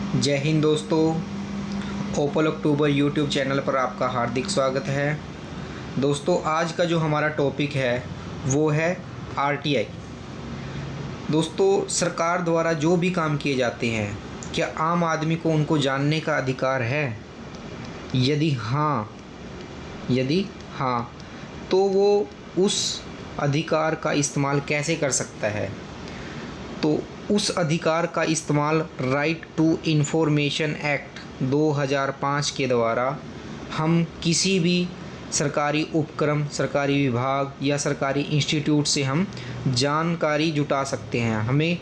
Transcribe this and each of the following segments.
जय हिंद दोस्तों। ओपल अक्टूबर YouTube channel पर आपका हार्दिक स्वागत है। दोस्तों, आज का जो हमारा टॉपिक है वो है आरटीआई। दोस्तों, सरकार द्वारा जो भी काम किए जाते हैं, क्या आम आदमी को उनको जानने का अधिकार है? यदि हाँ तो वो उस अधिकार का इस्तेमाल कैसे कर सकता है? तो उस अधिकार का इस्तेमाल राइट टू इन्फॉर्मेशन एक्ट 2005 के द्वारा हम किसी भी सरकारी उपक्रम, सरकारी विभाग या सरकारी इंस्टीट्यूट से हम जानकारी जुटा सकते हैं। हमें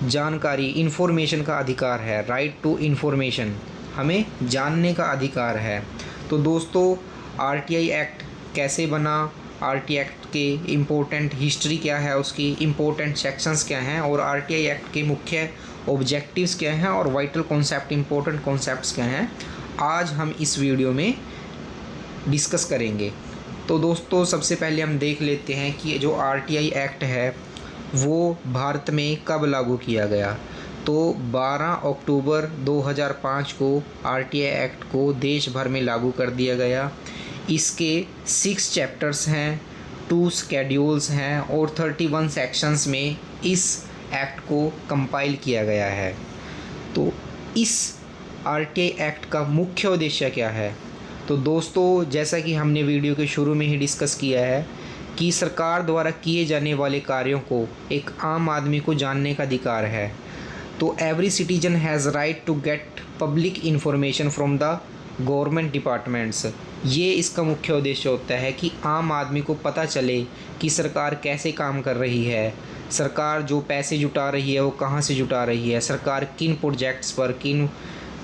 जानकारी, इन्फॉर्मेशन का अधिकार है। राइट टू इन्फॉर्मेशन, हमें जानने का अधिकार है। तो दोस्तों, आरटीआई एक्ट कैसे बना, आरटीआई एक्ट के इम्पोर्टेंट हिस्ट्री क्या है, उसकी इम्पोर्टेंट सेक्शंस क्या हैं और आरटीआई एक्ट के मुख्य ऑब्जेक्टिव्स क्या हैं और वाइटल कॉन्सेप्ट, इम्पोर्टेंट कॉन्सेप्ट्स क्या हैं, आज हम इस वीडियो में डिस्कस करेंगे। तो दोस्तों, सबसे पहले हम देख लेते हैं कि जो आरटीआई एक्ट है वो भारत में कब लागू किया गया। तो 12 अक्टूबर 2005 को आरटीआई एक्ट को देश भर में लागू कर दिया गया। इसके 6 चैप्टर्स हैं, 2 स्केड्यूल्स हैं और 31 सेक्शंस में इस एक्ट को कंपाइल किया गया है। तो इस आरटीआई एक्ट का मुख्य उद्देश्य क्या है? तो दोस्तों, जैसा कि हमने वीडियो के शुरू में ही डिस्कस किया है कि सरकार द्वारा किए जाने वाले कार्यों को एक आम आदमी को जानने का अधिकार है। तो every citizen has right to get public information from the government departments. ये इसका मुख्य उद्देश्य होता है कि आम आदमी को पता चले कि सरकार कैसे काम कर रही है, सरकार जो पैसे जुटा रही है वो कहाँ से जुटा रही है, सरकार किन प्रोजेक्ट्स पर, किन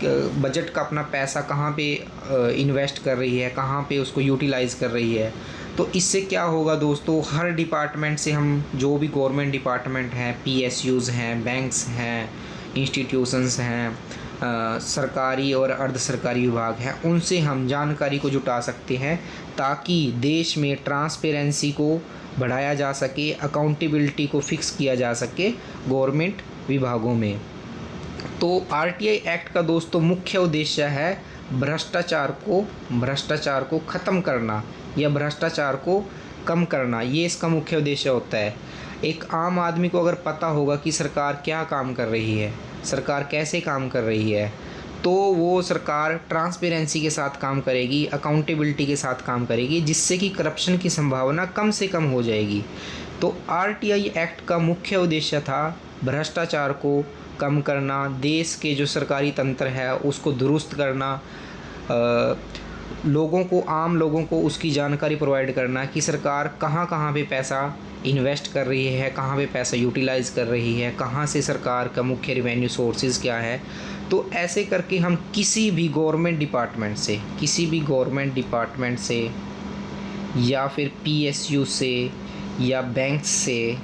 बजट का अपना पैसा कहाँ पे इन्वेस्ट कर रही है, कहाँ पे उसको यूटिलाइज़ कर रही है। तो इससे क्या होगा दोस्तों, हर डिपार्टमेंट से हम जो भी गवर्नमेंट डिपार्टमेंट हैं, पीएसयूज़ हैं, बैंक्स हैं, इंस्टीट्यूशंस हैं, सरकारी और अर्ध सरकारी विभाग हैं, उनसे हम जानकारी को जुटा सकते हैं ताकि देश में ट्रांसपेरेंसी को बढ़ाया जा सके, अकाउंटेबिलिटी को फिक्स किया जा सके गवर्नमेंट विभागों में। तो आरटीआई एक्ट का दोस्तों मुख्य उद्देश्य है भ्रष्टाचार को ख़त्म करना या भ्रष्टाचार को कम करना। ये इसका मुख्य उद्देश्य होता है। एक आम आदमी को अगर पता होगा कि सरकार क्या काम कर रही है, सरकार कैसे काम कर रही है, तो वो सरकार ट्रांसपेरेंसी के साथ काम करेगी, अकाउंटेबिलिटी के साथ काम करेगी, जिससे कि करप्शन की संभावना कम से कम हो जाएगी। तो आरटीआई एक्ट का मुख्य उद्देश्य था भ्रष्टाचार को कम करना, देश के जो सरकारी तंत्र है उसको दुरुस्त करना, आम लोगों को उसकी जानकारी प्रोवाइड करना कि सरकार कहाँ कहाँ पे पैसा इन्वेस्ट कर रही है, कहाँ पे पैसा यूटिलाइज़ कर रही है, कहाँ से सरकार का मुख्य रिवेन्यू सोर्सेज क्या है। तो ऐसे करके हम किसी भी गवर्नमेंट डिपार्टमेंट से या फिर पीएसयू से या बैंक से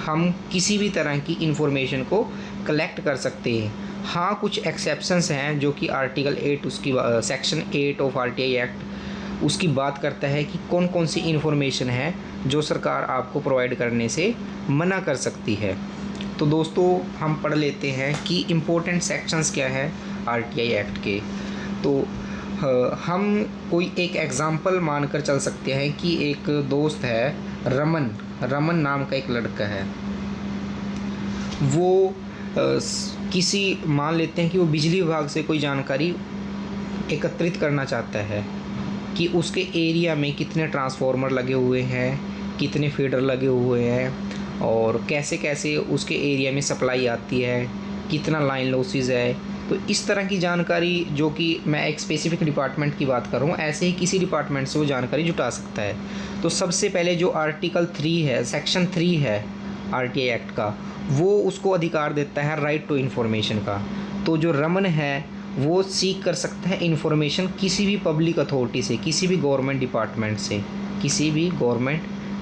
हम किसी भी तरह की इन्फॉर्मेशन को कलेक्ट कर सकते हैं। हाँ, कुछ एक्सेप्शंस हैं जो कि आर्टिकल 8 उसकी सेक्शन 8 ऑफ आरटीआई एक्ट उसकी बात करता है कि कौन कौन सी इन्फॉर्मेशन है जो सरकार आपको प्रोवाइड करने से मना कर सकती है। तो दोस्तों, हम पढ़ लेते हैं कि इम्पोर्टेंट सेक्शंस क्या है आरटीआई एक्ट के। तो हम कोई एक एग्ज़ाम्पल मानकर चल सकते हैं कि एक दोस्त है, रमन नाम का एक लड़का है। वो मान लेते हैं कि वो बिजली विभाग से कोई जानकारी एकत्रित करना चाहता है कि उसके एरिया में कितने ट्रांसफार्मर लगे हुए हैं, कितने फीडर लगे हुए हैं और कैसे कैसे उसके एरिया में सप्लाई आती है, कितना लाइन लॉसेस है। तो इस तरह की जानकारी, जो कि मैं एक स्पेसिफिक डिपार्टमेंट की बात कर रहा हूँ, ऐसे ही किसी डिपार्टमेंट से वो जानकारी जुटा सकता है। तो सबसे पहले जो आर्टिकल 3 है, सेक्शन 3 है आरटीआई एक्ट का, वो उसको अधिकार देता है राइट टू इन्फॉर्मेशन का। तो जो रमन है वो सीख कर सकता है इन्फॉर्मेशन किसी भी पब्लिक अथॉरिटी से, किसी भी गवर्नमेंट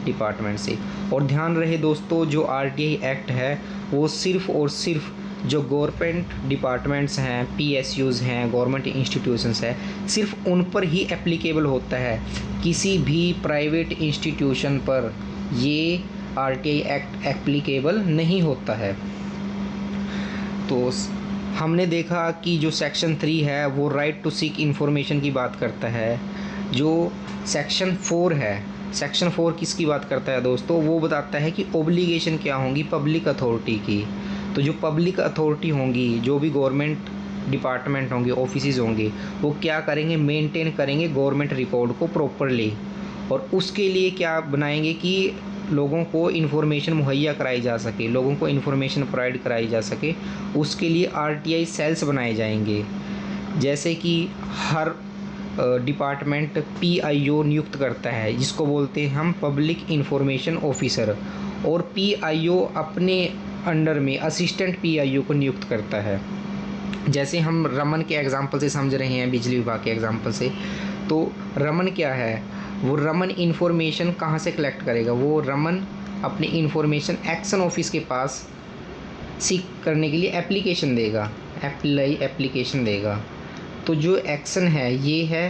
डिपार्टमेंट से। और ध्यान रहे दोस्तों, जो आरटीआई एक्ट है वो सिर्फ़ और सिर्फ जो गवर्नमेंट डिपार्टमेंट्स हैं, पीएसयूज़ हैं, गवर्नमेंट इंस्टीट्यूशंस हैं, सिर्फ उन पर ही एप्लीकेबल होता है। किसी भी प्राइवेट इंस्टीट्यूशन पर ये आरटीआई एक्ट एप्लीकेबल नहीं होता है। तो हमने देखा कि जो सेक्शन 3 है वो राइट टू सीक इन्फॉर्मेशन की बात करता है। जो सेक्शन 4 है, सेक्शन 4 किसकी बात करता है दोस्तों? वो बताता है कि ओब्लिगेशन क्या होंगी पब्लिक अथॉरिटी की। तो जो पब्लिक अथॉरिटी होंगी, जो भी गवर्नमेंट डिपार्टमेंट होंगे, ऑफिसेज होंगे, वो क्या करेंगे? मेंटेन करेंगे गवर्नमेंट रिकॉर्ड को प्रॉपरली। और उसके लिए क्या बनाएंगे कि लोगों को इन्फॉर्मेशन मुहैया कराई जा सके, लोगों को इन्फॉर्मेशन प्रोवाइड कराई जा सके। उसके लिए आरटीआई सेल्स बनाए जाएंगे। जैसे कि हर डिपार्टमेंट पीआईओ नियुक्त करता है, जिसको बोलते हैं हम पब्लिक इन्फॉर्मेशन ऑफिसर, और पीआईओ अपने अंडर में असिस्टेंट पीआईओ को नियुक्त करता है। जैसे हम रमन के एग्जाम्पल से समझ रहे हैं, बिजली विभाग के एग्जाम्पल से। तो रमन क्या है? वो रमन इन्फॉर्मेशन कहाँ से कलेक्ट करेगा? वो रमन अपनी इन्फॉर्मेशन एक्शन ऑफिस के पास सीख करने के लिए एप्लीकेशन देगा, एप्लीकेशन देगा। तो जो एक्शन है ये है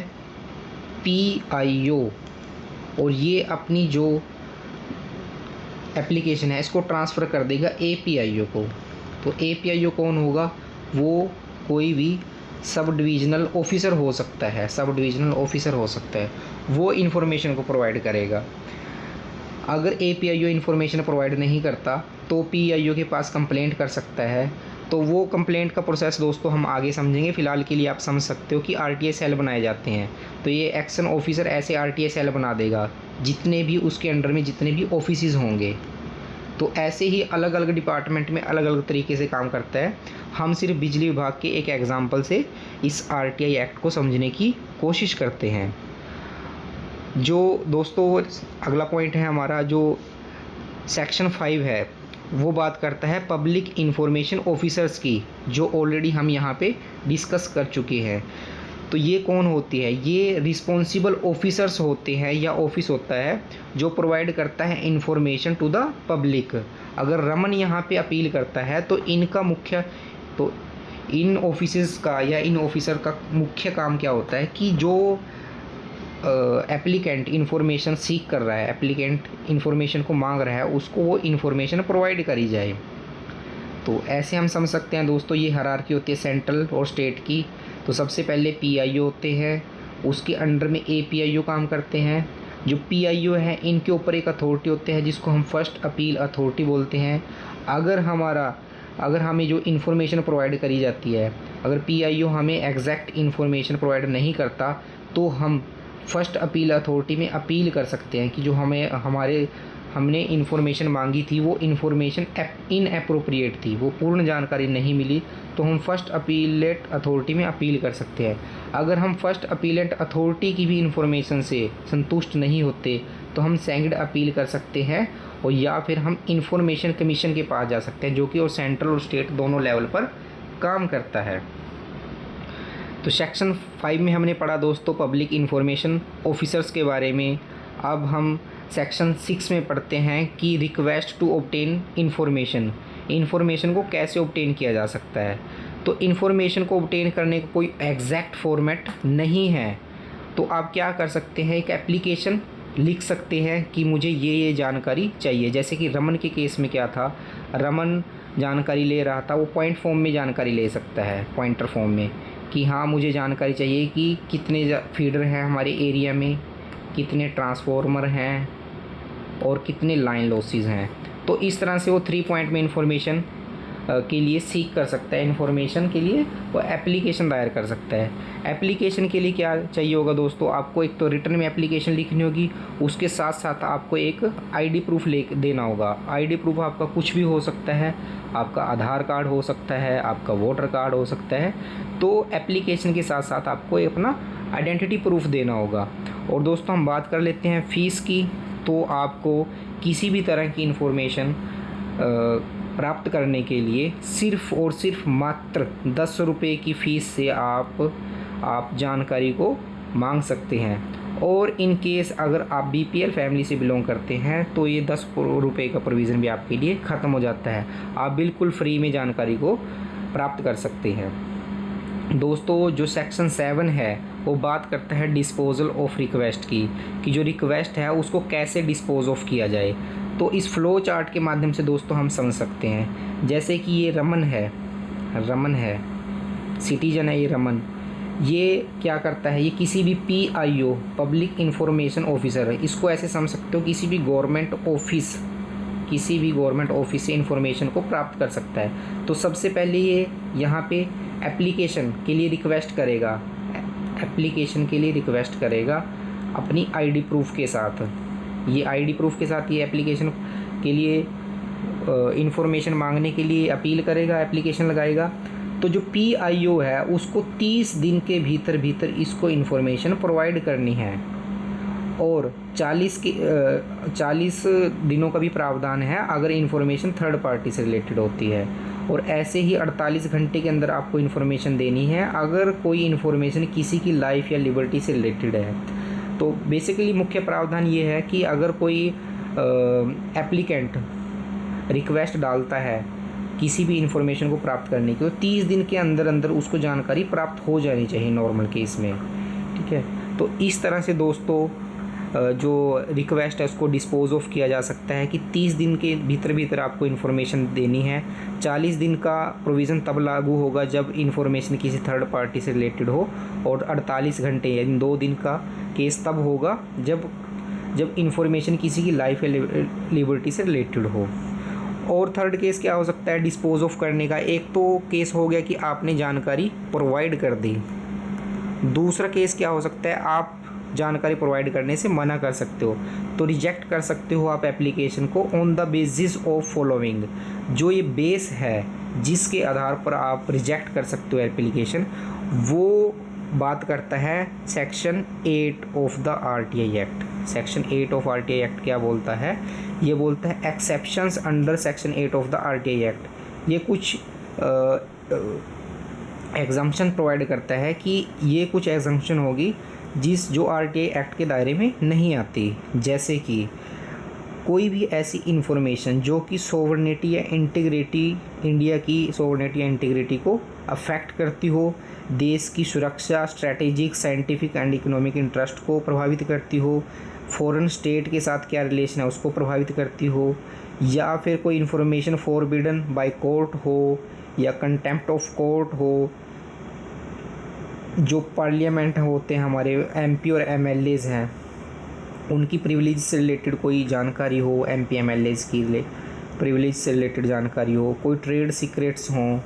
पीआईओ, और ये अपनी जो एप्लीकेशन है इसको ट्रांसफ़र कर देगा एपीआईओ को। तो एपीआईओ कौन होगा? वो कोई भी सब डिविजनल ऑफिसर हो सकता है, सब डिविजनल ऑफिसर हो सकता है, वो इन्फॉर्मेशन को प्रोवाइड करेगा। अगर एपीआईओ इन्फॉर्मेशन प्रोवाइड नहीं करता तो पीआईओ के पास कंप्लेंट कर सकता है। तो वो कंप्लेंट का प्रोसेस दोस्तों हम आगे समझेंगे। फ़िलहाल के लिए आप समझ सकते हो कि आरटीआई सेल बनाए जाते हैं। तो ये एक्शन ऑफिसर ऐसे आरटीआई सेल बना देगा जितने भी उसके अंडर में जितने भी ऑफिसेज होंगे। तो ऐसे ही अलग अलग डिपार्टमेंट में अलग अलग तरीके से काम करता है। हम सिर्फ बिजली विभाग के एक एग्जाम्पल से इस आरटीआई एक्ट को समझने की कोशिश करते हैं। जो दोस्तों अगला पॉइंट है हमारा, जो सेक्शन 5 है, वो बात करता है पब्लिक इन्फॉर्मेशन ऑफिसर्स की, जो ऑलरेडी हम यहाँ पे डिस्कस कर चुके हैं। तो ये कौन होती है? ये रिस्पॉन्सिबल ऑफिसर्स होते हैं, या ऑफिस होता है जो प्रोवाइड करता है इन्फॉर्मेशन टू द पब्लिक। अगर रमन यहाँ पे अपील करता है तो इनका मुख्य, तो इन ऑफिसर्स का या इन ऑफिसर का मुख्य काम क्या होता है कि जो एप्लीकेंट इन्फॉर्मेशन सीख कर रहा है, एप्लीकेंट इन्फॉर्मेशन को मांग रहा है, उसको वो इन्फॉर्मेशन प्रोवाइड करी जाए। तो ऐसे हम समझ सकते हैं दोस्तों, ये हायरार्की होती है सेंट्रल और स्टेट की। तो सबसे पहले पीआईओ होते हैं, उसके अंडर में एपीआईओ काम करते हैं। जो पीआईओ है इनके ऊपर एक अथॉरिटी होते हैं जिसको हम फर्स्ट अपील अथॉरिटी बोलते हैं। अगर हमें जो इन्फॉर्मेशन प्रोवाइड करी जाती है, अगर पीआईओ हमें एग्जैक्ट इन्फॉर्मेशन प्रोवाइड नहीं करता तो हम फर्स्ट अपील अथॉरिटी में अपील कर सकते हैं कि जो हमने इन्फॉर्मेशन मांगी थी वो इन्फॉर्मेशन इनएप्रोप्रिएट थी, वो पूर्ण जानकारी नहीं मिली, तो हम फर्स्ट अपीलेट अथॉरिटी में अपील कर सकते हैं। अगर हम फर्स्ट अपीलेट अथॉरिटी की भी इन्फॉर्मेशन से संतुष्ट नहीं होते तो हम सेकंड अपील कर सकते हैं, और या फिर हम इन्फॉर्मेशन कमीशन के पास जा सकते हैं, जो कि और सेंट्रल और स्टेट दोनों लेवल पर काम करता है। तो सेक्शन 5 में हमने पढ़ा दोस्तों पब्लिक इन्फॉर्मेशन ऑफिसर्स के बारे में। अब हम सेक्शन 6 में पढ़ते हैं कि रिक्वेस्ट टू ऑब्टेन इन्फॉर्मेशन को कैसे ऑब्टेन किया जा सकता है। तो इन्फॉर्मेशन को ऑब्टेन करने का कोई एग्जैक्ट फॉर्मेट नहीं है। तो आप क्या कर सकते हैं, एक एप्लीकेशन लिख सकते हैं कि मुझे ये जानकारी चाहिए। जैसे कि रमन के केस में क्या था, रमन जानकारी ले रहा था, वो पॉइंट फॉर्म में जानकारी ले सकता है, पॉइंटर फॉर्म में, कि हाँ मुझे जानकारी चाहिए कि कितने फीडर हैं हमारे एरिया में, कितने ट्रांसफार्मर हैं और कितने लाइन लॉसेस हैं। तो इस तरह से वो 3 पॉइंट में इन्फॉर्मेशन के लिए सीख कर सकता है, इन्फॉर्मेशन के लिए वो एप्लीकेशन दायर कर सकता है। एप्लीकेशन के लिए क्या चाहिए होगा दोस्तों, आपको एक तो रिटर्न में एप्लीकेशन लिखनी होगी, उसके साथ साथ आपको एक आईडी प्रूफ देना होगा। आईडी प्रूफ आपका कुछ भी हो सकता है, आपका आधार कार्ड हो सकता है, आपका वोटर कार्ड हो सकता है। तो एप्लीकेशन के साथ साथ आपको अपना आइडेंटिटी प्रूफ देना होगा। और दोस्तों हम बात कर लेते हैं फ़ीस की। तो आपको किसी भी तरह की इन्फॉर्मेशन प्राप्त करने के लिए सिर्फ़ और सिर्फ मात्र 10 रुपये की फ़ीस से आप जानकारी को मांग सकते हैं। और इन केस अगर आप बीपीएल फैमिली से बिलोंग करते हैं तो ये 10 रुपये का प्रोविज़न भी आपके लिए ख़त्म हो जाता है, आप बिल्कुल फ्री में जानकारी को प्राप्त कर सकते हैं। दोस्तों जो सेक्शन 7 है वो बात करता है डिस्पोजल ऑफ रिक्वेस्ट की, कि जो रिक्वेस्ट है उसको कैसे डिस्पोज ऑफ किया जाए। तो इस फ्लो चार्ट के माध्यम से दोस्तों हम समझ सकते हैं। जैसे कि ये रमन है, सिटीजन है ये रमन, ये क्या करता है, ये किसी भी PIO पब्लिक इंफॉर्मेशन ऑफिसर है, इसको ऐसे समझ सकते हो किसी भी गवर्नमेंट ऑफिस से इंफॉर्मेशन को प्राप्त कर सकता है। तो सबसे पहले ये यहाँ पे एप्लीकेशन के लिए रिक्वेस्ट करेगा अपनी ID प्रूफ के साथ। ये ID प्रूफ के साथ ये एप्लीकेशन के लिए इंफॉर्मेशन मांगने के लिए अपील करेगा, एप्लीकेशन लगाएगा। तो जो PIO है उसको 30 दिन के भीतर इसको इन्फॉर्मेशन प्रोवाइड करनी है, और 40 दिनों का भी प्रावधान है अगर इन्फॉर्मेशन थर्ड पार्टी से रिलेटेड होती है, और ऐसे ही 48 घंटे के अंदर आपको इन्फॉर्मेशन देनी है अगर कोई इन्फॉर्मेशन किसी की लाइफ या लिबर्टी से रिलेटेड है। तो बेसिकली मुख्य प्रावधान ये है कि अगर कोई एप्लीकेंट रिक्वेस्ट डालता है किसी भी इन्फॉर्मेशन को प्राप्त करने की, तो 30 दिन के अंदर उसको जानकारी प्राप्त हो जानी चाहिए नॉर्मल केस में, ठीक है। तो इस तरह से दोस्तों जो रिक्वेस्ट है उसको डिस्पोज ऑफ किया जा सकता है कि 30 दिन के भीतर आपको इन्फॉर्मेशन देनी है। 40 दिन का प्रोविज़न तब लागू होगा जब इन्फॉर्मेशन किसी थर्ड पार्टी से रिलेटेड हो, और 48 घंटे यानी 2 दिन का केस तब होगा जब इन्फॉर्मेशन किसी की लाइफ या लिबर्टी से रिलेटेड हो। और थर्ड केस क्या हो सकता है डिस्पोज ऑफ करने का? एक तो केस हो गया कि आपने जानकारी प्रोवाइड कर दी, दूसरा केस क्या हो सकता है आप जानकारी प्रोवाइड करने से मना कर सकते हो, तो रिजेक्ट कर सकते हो आप एप्लीकेशन को on the basis of following. जो ये बेस है जिसके आधार पर आप रिजेक्ट कर सकते हो एप्लीकेशन, वो बात करता है section 8 of the RTI act. Section 8 of RTI act क्या बोलता है? ये बोलता है exceptions under section 8 of the RTI act. ये कुछ एग्जम्पशन प्रोवाइड करता है कि ये कुछ एग्जम्पशन होगी जो RTI एक्ट के दायरे में नहीं आती, जैसे कि कोई भी ऐसी इन्फॉर्मेशन जो कि सोवरेनिटी या इंटीग्रिटी, इंडिया की सोवरेनिटी या इंटीग्रिटी को अफेक्ट करती हो, देश की सुरक्षा, strategic, scientific and economic interest को प्रभावित करती हो, फॉरेन स्टेट के साथ क्या रिलेशन है उसको प्रभावित करती हो, या फिर कोई इन्फॉर्मेशन फॉरबिडन बाय कोर्ट हो या कंटेम्प्ट ऑफ कोर्ट हो। जो पार्लियामेंट होते हैं हमारे MP और MLAs हैं, उनकी प्रिविलेज से रिलेटेड कोई जानकारी हो, MP MLAs की प्रिविलेज से रिलेटेड जानकारी हो, कोई ट्रेड सीक्रेट्स हों,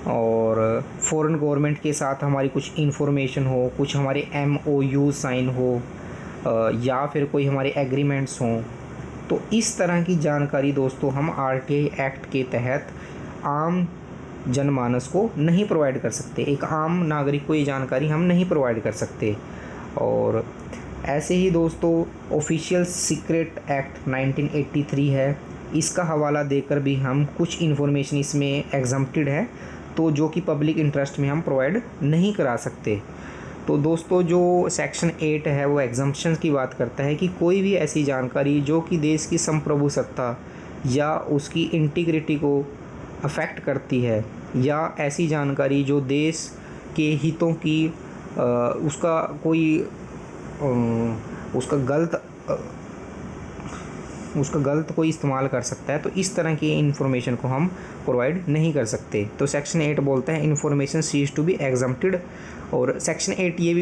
और फॉरेन गवर्नमेंट के साथ हमारी कुछ इन्फॉर्मेशन हो, कुछ हमारे MOU साइन हो, या फिर कोई हमारे एग्रीमेंट्स हों। तो इस तरह की जानकारी दोस्तों हम RTI एक्ट के तहत आम जनमानस को नहीं प्रोवाइड कर सकते, एक आम नागरिक को ये जानकारी हम नहीं प्रोवाइड कर सकते। और ऐसे ही दोस्तों ऑफिशियल सीक्रेट एक्ट 1983 है, इसका हवाला देकर भी हम कुछ इन्फॉर्मेशन इसमें एग्जम्प्टेड है, तो जो कि पब्लिक इंटरेस्ट में हम प्रोवाइड नहीं करा सकते। तो दोस्तों जो सेक्शन 8 है वो एग्जम्पशंस की बात करता है कि कोई भी ऐसी जानकारी जो कि देश की संप्रभु सत्ता या उसकी इंटीग्रिटी को अफेक्ट करती है, या ऐसी जानकारी जो देश के हितों की उसका गलत कोई इस्तेमाल कर सकता है, तो इस तरह की इन्फॉर्मेशन को हम प्रोवाइड नहीं कर सकते। तो सेक्शन 8 बोलता है information ceases to be exempted. और सेक्शन 8 ये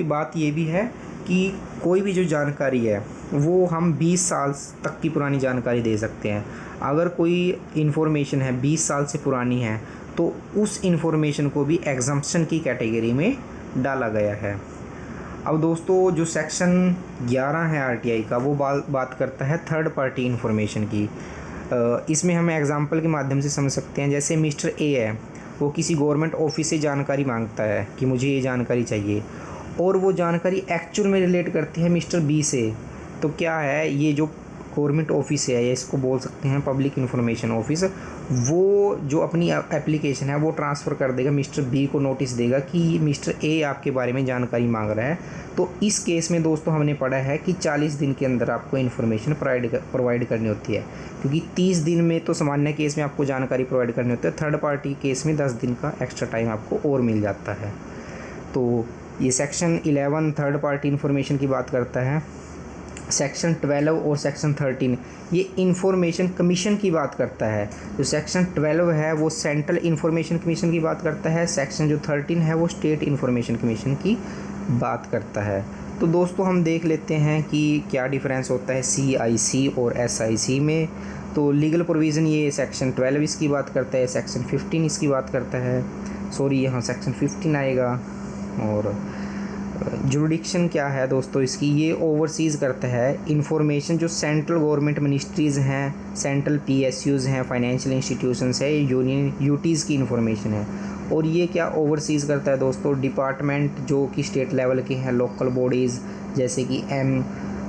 भी है कि कोई भी जो जानकारी है वो हम 20 साल तक की पुरानी जानकारी दे सकते हैं। अगर कोई इन्फॉर्मेशन है 20 साल से पुरानी है तो उस इन्फॉर्मेशन को भी एग्जम्पशन की कैटेगरी में डाला गया है। अब दोस्तों जो सेक्शन 11 है RTI का वो बात करता है थर्ड पार्टी इन्फॉर्मेशन की। इसमें हम एग्जांपल के माध्यम से समझ सकते हैं, जैसे मिस्टर A है, वो किसी गवर्नमेंट ऑफिस से जानकारी मांगता है कि मुझे ये जानकारी चाहिए, और वो जानकारी एक्चुअल में रिलेट करती है मिस्टर B से। तो क्या है, ये जो गवर्नमेंट ऑफिस है, या इसको बोल सकते हैं पब्लिक इन्फॉर्मेशन ऑफिस, वो जो अपनी एप्लीकेशन है वो ट्रांसफ़र कर देगा मिस्टर B को, नोटिस देगा कि मिस्टर A आपके बारे में जानकारी मांग रहा है। तो इस केस में दोस्तों हमने पढ़ा है कि 40 दिन के अंदर आपको इन्फॉर्मेशन प्रोवाइड करनी होती है, क्योंकि 30 दिन में तो सामान्य केस में आपको जानकारी प्रोवाइड करनी होती है, थर्ड पार्टी केस में 10 दिन का एक्स्ट्रा टाइम आपको और मिल जाता है। तो ये सेक्शन 11 थर्ड पार्टी इन्फॉर्मेशन की बात करता है। सेक्शन 12 और सेक्शन 13 ये इंफॉर्मेशन कमीशन की बात करता है। जो सेक्शन 12 है वो सेंट्रल इंफॉर्मेशन कमीशन की बात करता है, सेक्शन जो 13 है वो स्टेट इंफॉर्मेशन कमीशन की बात करता है। तो दोस्तों हम देख लेते हैं कि क्या डिफरेंस होता है CIC और SIC में। तो लीगल प्रोविज़न ये सेक्शन 12 इसकी बात करता है, सेक्शन 15 इसकी बात करता है, सॉरी यहाँ सेक्शन 15 आएगा। और जुरिडिक्शन क्या है दोस्तों इसकी, ये ओवरसीज़ करता है इंफॉर्मेशन जो सेंट्रल गवर्नमेंट मिनिस्ट्रीज़ हैं, सेंट्रल PSUs हैं, फाइनेंशियल इंस्टीट्यूशंस है, यूनियन यूटीज़ की इंफॉर्मेशन है। और ये क्या ओवरसीज़ करता है दोस्तों, डिपार्टमेंट जो कि स्टेट लेवल के हैं, लोकल बॉडीज़ जैसे कि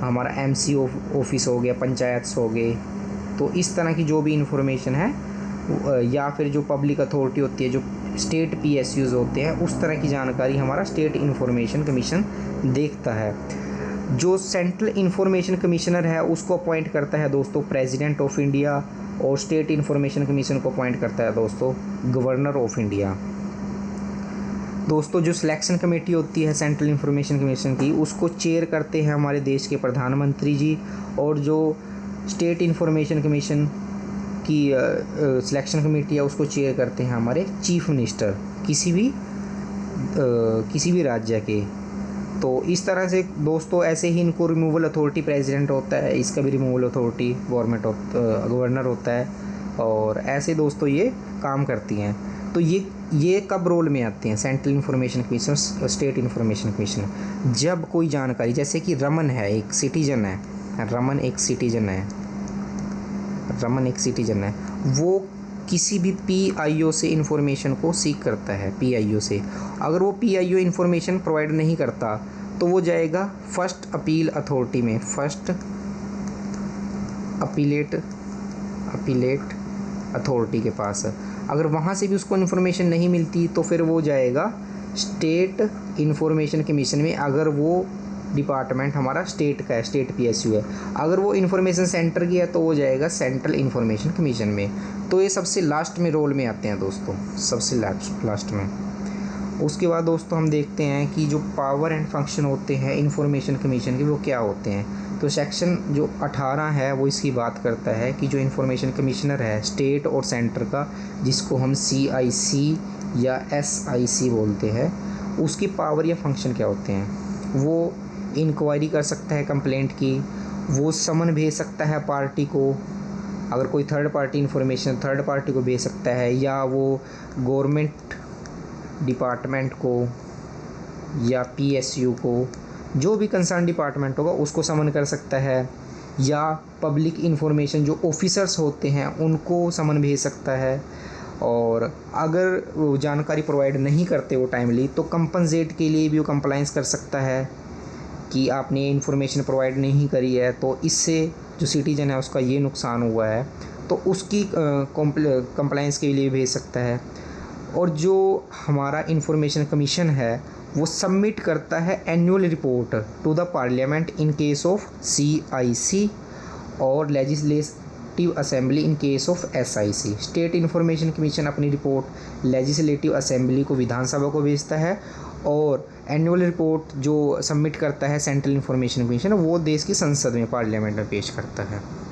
हमारा MC ऑफिस हो गया, पंचायत हो गए। तो इस तरह की जो भी इंफॉर्मेशन है या फिर जो पब्लिक अथॉरिटी होती है, जो स्टेट PSUs होते हैं, उस तरह की जानकारी हमारा स्टेट इंफॉर्मेशन कमीशन देखता है। जो सेंट्रल इंफॉर्मेशन कमिश्नर है उसको अपॉइंट करता है दोस्तों प्रेसिडेंट ऑफ इंडिया, और स्टेट इंफॉर्मेशन कमीशन को अपॉइंट करता है दोस्तों गवर्नर ऑफ इंडिया। दोस्तों जो सिलेक्शन कमेटी होती है सेंट्रल इंफॉर्मेशन कमीशन की, उसको चेयर करते हैं हमारे देश के प्रधानमंत्री जी, और जो स्टेट इंफॉर्मेशन कमीशन की सिलेक्शन कमेटी है उसको चेयर करते हैं हमारे चीफ मिनिस्टर किसी भी राज्य के। तो इस तरह से दोस्तों ऐसे ही इनको रिमूवल अथॉरिटी प्रेसिडेंट होता है, इसका भी रिमूवल अथॉरिटी गवर्नर होता है, और ऐसे दोस्तों ये काम करती हैं। तो ये कब रोल में आते हैं central information commission, state information commission, जब कोई जानकारी, जैसे कि रमन एक सिटीजन है, वो किसी भी PIO से इंफॉर्मेशन को सीख करता है, PIO से। अगर वो PIO इंफॉर्मेशन प्रोवाइड नहीं करता तो वो जाएगा फर्स्ट अपील अथॉरिटी में, फर्स्ट अपीलेट अथॉरिटी के पास। अगर वहाँ से भी उसको इन्फॉर्मेशन नहीं मिलती तो फिर वो जाएगा स्टेट इंफॉर्मेशन कमीशन में, अगर वो डिपार्टमेंट हमारा स्टेट का है, स्टेट PSU है। अगर वो इन्फॉर्मेशन सेंटर की है तो वो जाएगा सेंट्रल इंफॉर्मेशन कमीशन में। तो ये सबसे लास्ट में रोल में आते हैं दोस्तों, सबसे लास्ट में। उसके बाद दोस्तों हम देखते हैं कि जो पावर एंड फंक्शन होते हैं इंफॉर्मेशन कमीशन के वो क्या होते हैं। तो सेक्शन जो 18 है वो इसकी बात करता है कि जो इंफॉर्मेशन कमिश्नर है स्टेट और सेंटर का, जिसको हम CIC या SIC बोलते हैं, उसकी पावर या फंक्शन क्या होते हैं। वो इंक्वायरी कर सकता है कंप्लेंट की, वो समन भेज सकता है पार्टी को, अगर कोई third party information third party को भेज सकता है, या वो गवर्नमेंट डिपार्टमेंट को या PSU को, जो भी कंसर्न डिपार्टमेंट होगा उसको समन कर सकता है, या पब्लिक इंफॉर्मेशन जो ऑफिसर्स होते हैं उनको समन भेज सकता है। और अगर वो जानकारी प्रोवाइड नहीं करते वो टाइमली, तो कंपनसेट के लिए भी वो कंप्लाइंस कर सकता है कि आपने इन्फॉर्मेशन प्रोवाइड नहीं करी है, तो इससे जो सिटीजन है उसका ये नुकसान हुआ है, तो उसकी कंप्लाइंस के लिए भेज सकता है। और जो हमारा इंफॉर्मेशन कमीशन है वो सबमिट करता है annual report to the parliament in case of CIC, और legislative assembly in case of SIC। State information commission अपनी रिपोर्ट लेजिस्लेटिव असेंबली को, विधानसभा को भेजता है, और एनुअल रिपोर्ट जो सबमिट करता है सेंट्रल इंफॉर्मेशन कमीशन वो देश की संसद में, पार्लियामेंट में पेश करता है।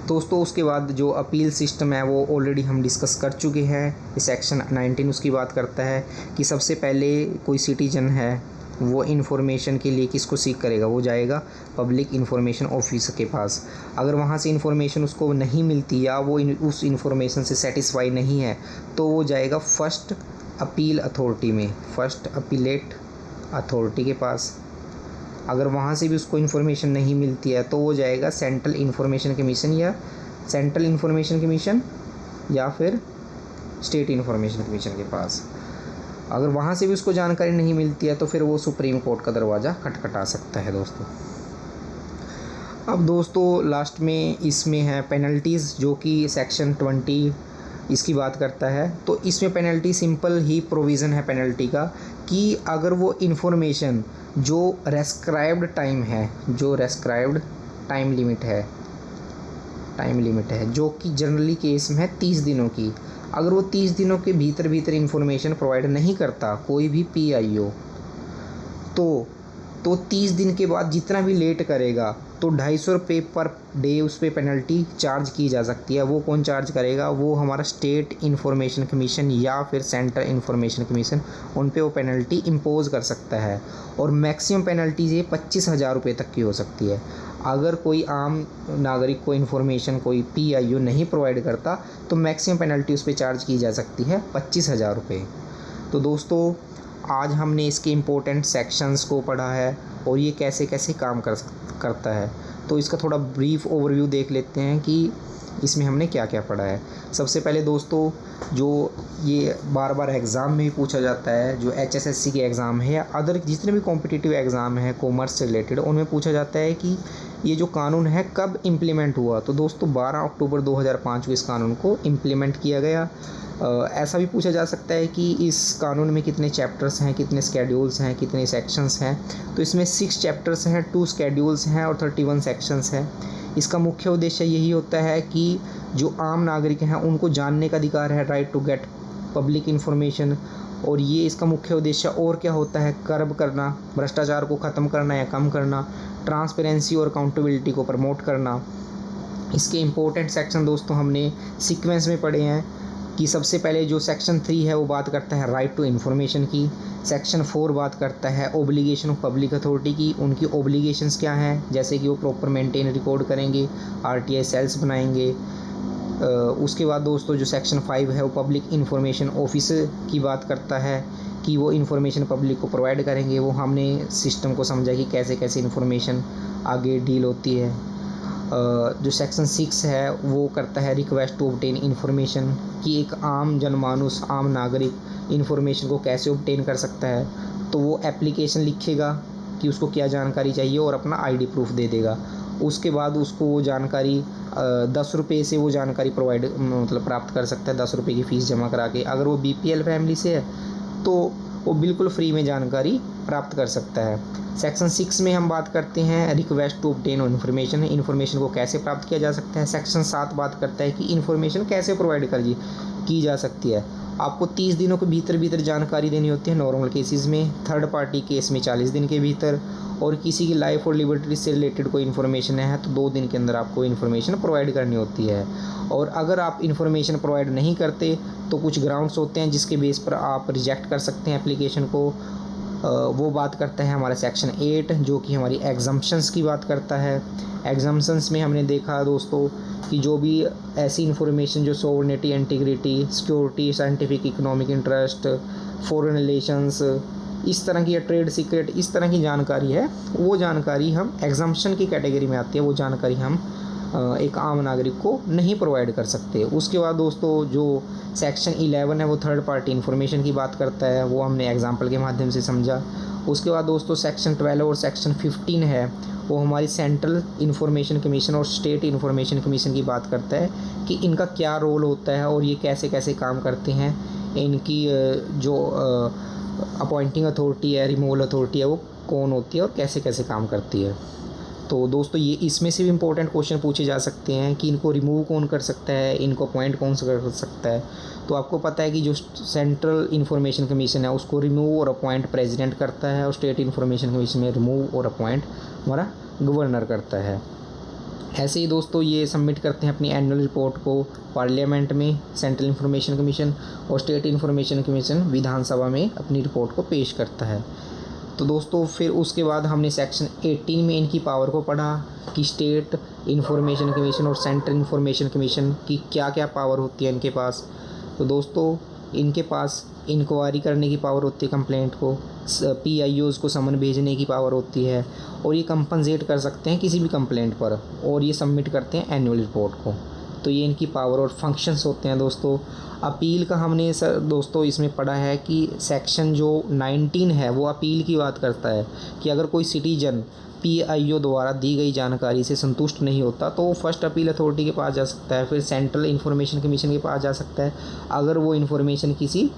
दोस्तों उसके बाद जो अपील सिस्टम है वो ऑलरेडी हम डिस्कस कर चुके हैं। सेक्शन 19 उसकी बात करता है कि सबसे पहले कोई सिटीजन है वो इन्फॉर्मेशन के लिए किसको सीख करेगा, वो जाएगा पब्लिक इंफॉर्मेशन ऑफिसर के पास। अगर वहाँ से इन्फॉर्मेशन उसको नहीं मिलती या वो उस इन्फॉर्मेशन से सेटिस्फाई नहीं है तो वो जाएगा फर्स्ट अपील अथॉरिटी में, फर्स्ट अपीलेट अथॉरिटी के पास। अगर वहाँ से भी उसको इन्फॉर्मेशन नहीं मिलती है तो वो जाएगा सेंट्रल इंफॉर्मेशन कमीशन या फिर स्टेट इंफॉर्मेशन कमीशन के पास। अगर वहाँ से भी उसको जानकारी नहीं मिलती है तो फिर वो सुप्रीम कोर्ट का दरवाज़ा खटखटा सकता है दोस्तों। अब दोस्तों लास्ट में इसमें है पेनल्टीज़, जो कि सेक्शन 20 इसकी बात करता है। तो इसमें पेनल्टी सिंपल ही प्रोविज़न है पेनल्टी का कि अगर वो इन्फॉर्मेशन जो रेस्क्राइब्ड टाइम है, जो रेस्क्राइब्ड टाइम लिमिट है जो कि जनरली केस में है 30 दिनों की, अगर वो 30 दिनों के भीतर इन्फॉर्मेशन प्रोवाइड नहीं करता कोई भी PIO, तो तो 30 दिन के बाद जितना भी लेट करेगा तो 250 रुपये पर डे उस पर पेनल्टी चार्ज की जा सकती है। वो कौन चार्ज करेगा? वो हमारा स्टेट इन्फॉर्मेशन कमीशन या फिर सेंट्रल इन्फॉर्मेशन कमीशन, उन पे वो पेनल्टी इम्पोज़ कर सकता है। और मैक्सिमम पेनल्टीज़ ये 25,000 रुपये तक की हो सकती है। अगर कोई आम नागरिक को इन्फॉर्मेशन कोई PIO नहीं प्रोवाइड करता तो मैक्सिमम पेनल्टी उस पर चार्ज की जा सकती है 25,000 रुपये। तो दोस्तों, आज हमने इसके इम्पोर्टेंट सेक्शंस को पढ़ा है और ये कैसे कैसे काम करता है। तो इसका थोड़ा ब्रीफ ओवरव्यू देख लेते हैं कि इसमें हमने क्या क्या पढ़ा है। सबसे पहले दोस्तों, जो ये बार बार एग्ज़ाम में भी पूछा जाता है, जो HSSC के एग्ज़ाम है या अदर जितने भी कॉम्पिटिटिव एग्ज़ाम हैं कॉमर्स से रिलेटेड, उनमें पूछा जाता है कि ये जो कानून है कब इम्प्लीमेंट हुआ। तो दोस्तों 12 अक्टूबर 2005 को इस कानून को इम्प्लीमेंट किया गया। ऐसा भी पूछा जा सकता है कि इस कानून में कितने चैप्टर्स हैं, कितने स्केड्यूल्स हैं, कितने सेक्शंस हैं। तो इसमें 6 चैप्टर्स हैं, 2 स्केड्यूल्स हैं और 31 सेक्शंस हैं। इसका मुख्य उद्देश्य यही होता है कि जो आम नागरिक हैं उनको जानने का अधिकार है, right to get public information. और ये इसका मुख्य उद्देश्य और क्या होता है? कर्ब करना, भ्रष्टाचार को ख़त्म करना या कम करना, ट्रांसपेरेंसी और अकाउंटेबिलिटी को प्रमोट करना। इसके इम्पोर्टेंट सेक्शन दोस्तों हमने सीक्वेंस में पढ़े हैं कि सबसे पहले जो सेक्शन 3 है वो बात करता है राइट टू इन्फॉर्मेशन की। सेक्शन 4 बात करता है ओब्लिगेशन ऑफ पब्लिक अथॉरिटी की, उनकी ओब्लिगेशंस क्या हैं, जैसे कि वो प्रॉपर मेंटेन रिकॉर्ड करेंगे, RTI सेल्स बनाएंगे। उसके बाद दोस्तों जो सेक्शन 5 है वो पब्लिक इन्फॉर्मेशन ऑफिसर की बात करता है कि वो इन्फॉर्मेशन पब्लिक को प्रोवाइड करेंगे। वो हमने सिस्टम को समझा कि कैसे कैसे इन्फॉर्मेशन आगे डील होती है। जो सेक्शन 6 है वो करता है रिक्वेस्ट टू ऑब्टेन इन्फॉर्मेशन, कि एक आम जनमानुस, आम नागरिक इन्फॉर्मेशन को कैसे ऑब्टेन कर सकता है। तो वो एप्लीकेशन लिखेगा कि उसको क्या जानकारी चाहिए और अपना ID प्रूफ दे देगा। उसके बाद उसको वो जानकारी 10 रुपये से वो जानकारी प्रोवाइड प्राप्त कर सकता है, 10 रुपये की फ़ीस जमा करा के। अगर वो BPL फैमिली से है तो वो बिल्कुल फ्री में जानकारी प्राप्त कर सकता है। सेक्शन 6 में हम बात करते हैं request to obtain information, information को कैसे प्राप्त किया जा सकता है। सेक्शन 7 बात करता है कि इन्फॉर्मेशन कैसे प्रोवाइड की जा सकती है। आपको 30 दिनों के भीतर जानकारी देनी होती है नॉर्मल केसेस में, थर्ड पार्टी केस में 40 दिन के भीतर, और किसी की लाइफ और लिबर्टी से रिलेटेड कोई इन्फॉर्मेशन है तो 2 दिन के अंदर आपको इन्फॉर्मेशन प्रोवाइड करनी होती है। और अगर आप इन्फॉर्मेशन प्रोवाइड नहीं करते तो कुछ ग्राउंड्स होते हैं जिसके बेस पर आप रिजेक्ट कर सकते हैं एप्लीकेशन को। वो बात करता है हमारा सेक्शन 8, जो कि हमारी एग्जम्पशंस की बात करता है। एग्जम्पशंस में हमने देखा दोस्तों कि जो भी ऐसी इन्फॉर्मेशन जो sovereignty, integrity, security, scientific economic interest, foreign relations, इस तरह की, या ट्रेड सीक्रेट, इस तरह की जानकारी है, वो जानकारी हम एग्जम्पशन की कैटेगरी में आती है। वो जानकारी हम एक आम नागरिक को नहीं प्रोवाइड कर सकते। उसके बाद दोस्तों जो सेक्शन 11 है वो थर्ड पार्टी इन्फॉर्मेशन की बात करता है, वो हमने एग्जांपल के माध्यम से समझा। उसके बाद दोस्तों सेक्शन 12 और सेक्शन 15 है वो हमारी सेंट्रल इन्फॉर्मेशन कमीशन और स्टेट इन्फॉर्मेशन कमीशन की बात करता है कि इनका क्या रोल होता है और ये कैसे कैसे काम करते हैं। इनकी जो अपॉइंटिंग अथॉरिटी है, रिमूवल अथॉरिटी है, वो कौन होती है और कैसे कैसे काम करती है। तो दोस्तों ये इसमें से भी इम्पोर्टेंट क्वेश्चन पूछे जा सकते हैं कि इनको रिमूव कौन कर सकता है, इनको अपॉइंट कौन सा कर सकता है। तो आपको पता है कि जो सेंट्रल इन्फॉर्मेशन कमीशन है उसको रिमूव और अपॉइंट प्रेसिडेंट करता है, और स्टेट इन्फॉर्मेशन कमीशन में रिमूव और अपॉइंट हमारा गवर्नर करता है। ऐसे ही दोस्तों ये सबमिट करते हैं अपनी एनुअल रिपोर्ट को पार्लियामेंट में, सेंट्रल इन्फॉर्मेशन कमीशन, और स्टेट इन्फॉर्मेशन कमीशन विधानसभा में अपनी रिपोर्ट को पेश करता है। तो दोस्तों फिर उसके बाद हमने सेक्शन 18 में इनकी पावर को पढ़ा कि स्टेट इन्फॉर्मेशन कमीशन और सेंट्रल इन्फॉर्मेशन कमीशन की क्या क्या पावर होती है इनके पास। तो दोस्तों इनके पास इंक्वायरी करने की पावर होती है कंप्लेंट को, PIOs को समन भेजने की पावर होती है, और ये कंपनसेट कर सकते हैं किसी भी कंप्लेंट पर, और ये सबमिट करते हैं एनुअल रिपोर्ट को। तो ये इनकी पावर और फंक्शंस होते हैं दोस्तों। अपील का हमने सर दोस्तों इसमें पढ़ा है कि सेक्शन जो 19 है वो अपील की बात करता है कि अगर कोई सिटीजन PIO द्वारा दी गई जानकारी से संतुष्ट नहीं होता तो वो फर्स्ट अपील अथॉरिटी के पास जा सकता है, फिर सेंट्रल इन्फॉर्मेशन कमीशन के पास जा सकता है। अगर वो इन्फॉर्मेशन किसी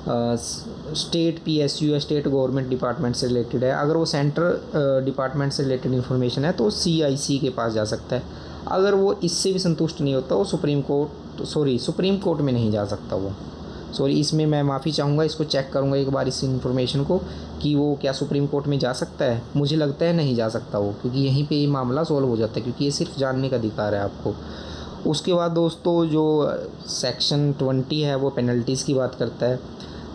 स्टेट PSU या स्टेट गवर्नमेंट डिपार्टमेंट से रिलेटेड है, अगर वो सेंट्रल डिपार्टमेंट से रिलेटेड इन्फॉर्मेशन है तो CIC के पास जा सकता है। अगर वो इससे भी संतुष्ट नहीं होता वो सुप्रीम कोर्ट में नहीं जा सकता वो। सॉरी, इसमें मैं माफ़ी चाहूँगा, इसको चेक करूँगा एक बार इस इन्फॉर्मेशन को कि वो क्या सुप्रीम कोर्ट में जा सकता है। मुझे लगता है नहीं जा सकता वो, क्योंकि यहीं पे ये मामला सॉल्व हो जाता है, क्योंकि ये सिर्फ जानने का अधिकार है आपको। उसके बाद दोस्तों जो सेक्शन 20 है वो पेनल्टीज़ की बात करता है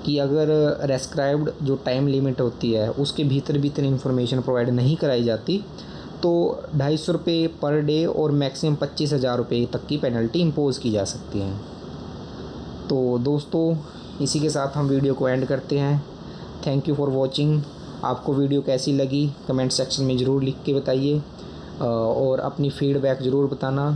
कि अगर रेस्क्राइब्ड जो टाइम लिमिट होती है उसके भीतर इन्फॉर्मेशन प्रोवाइड नहीं कराई जाती तो 250 रुपये पर डे और मैक्सिमम 25,000 रुपये तक की पेनल्टी इम्पोज़ की जा सकती है। तो दोस्तों इसी के साथ हम वीडियो को एंड करते हैं। Thank you for watching. आपको वीडियो कैसी लगी कमेंट सेक्शन में ज़रूर लिख के बताइए, और अपनी फीडबैक ज़रूर बताना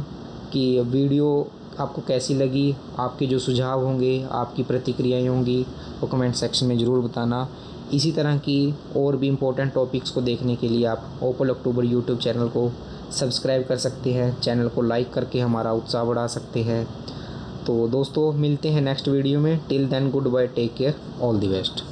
कि वीडियो आपको कैसी लगी। आपके जो सुझाव होंगे, आपकी प्रतिक्रियाएं होंगी, वो कमेंट सेक्शन में ज़रूर बताना। इसी तरह की और भी इम्पोर्टेंट टॉपिक्स को देखने के लिए आप ओपल अक्टूबर यूट्यूब चैनल को सब्सक्राइब कर सकते हैं, चैनल को लाइक करके हमारा उत्साह बढ़ा सकते हैं। तो दोस्तों मिलते हैं नेक्स्ट वीडियो में। Till then good bye, take care, all the best.